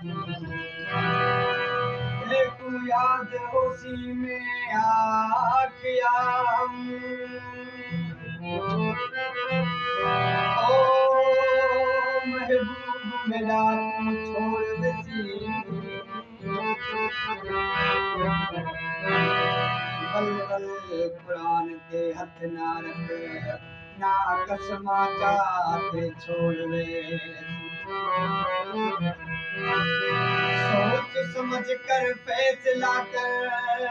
एक याद उसी में आखिया ओ महबूब मेरा तू छोड़ बसी बल बल कुरान के हथ ना रखे ना कसमा चाहते छोड़ वे सोच समझ कर फैसला कर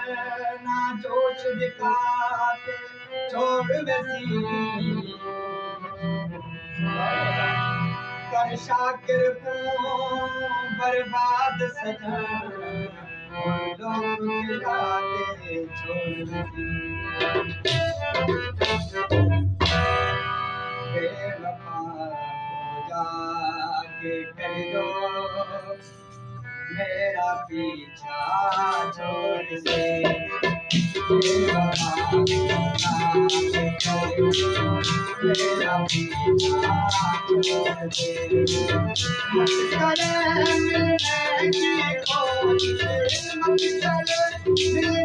ना जोश दिखाते छोड़ वसी कर शाकिर को बर्बाद सजन लोग गिराते छोड़ वसी बेवफा हो जाके कर दो मेरा पीछा छोड़ दे बेवफा हो जाके कर दो मेरा पीछा छोड़ दे मत करे मिलने की कोशिश मत करे मिलने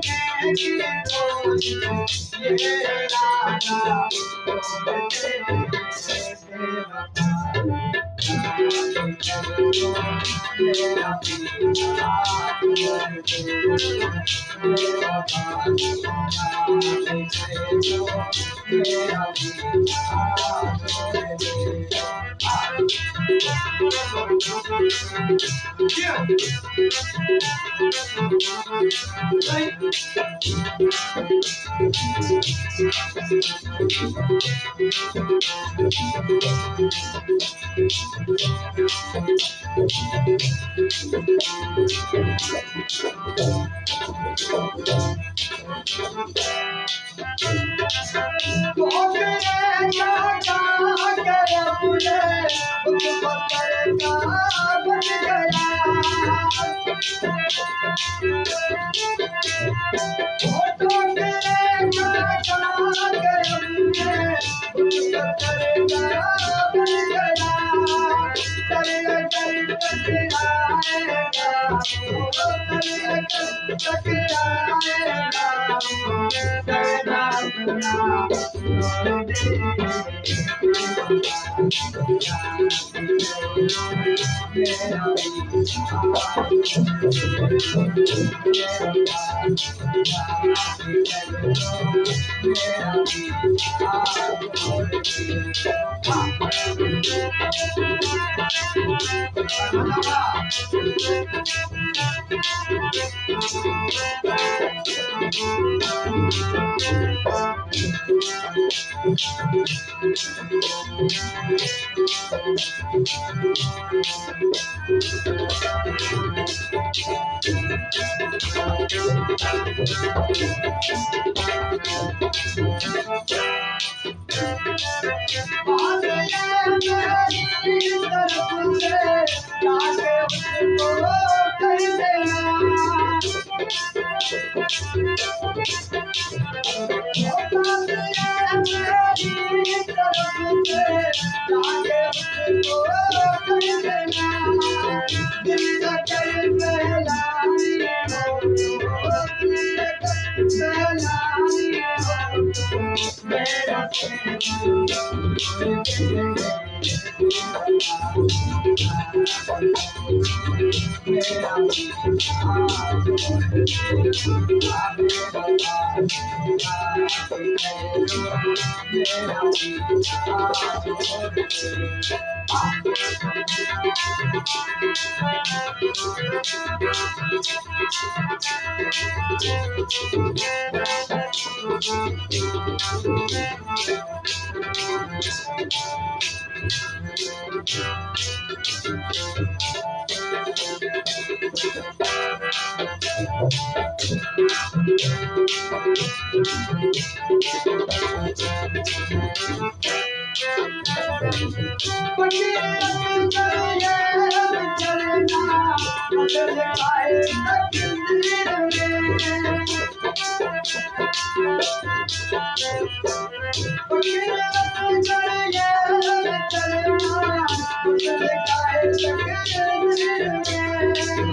की कोशिश ये राजा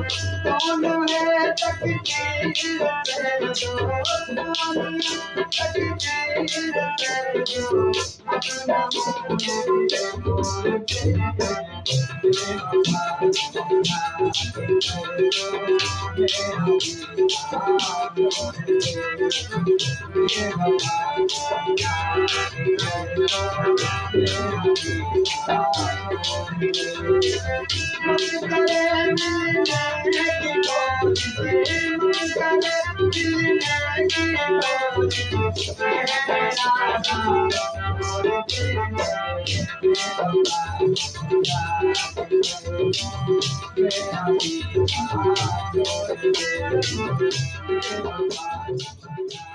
कौन है तकदीर से जो कौन तकदीर से जो अपना Yeah.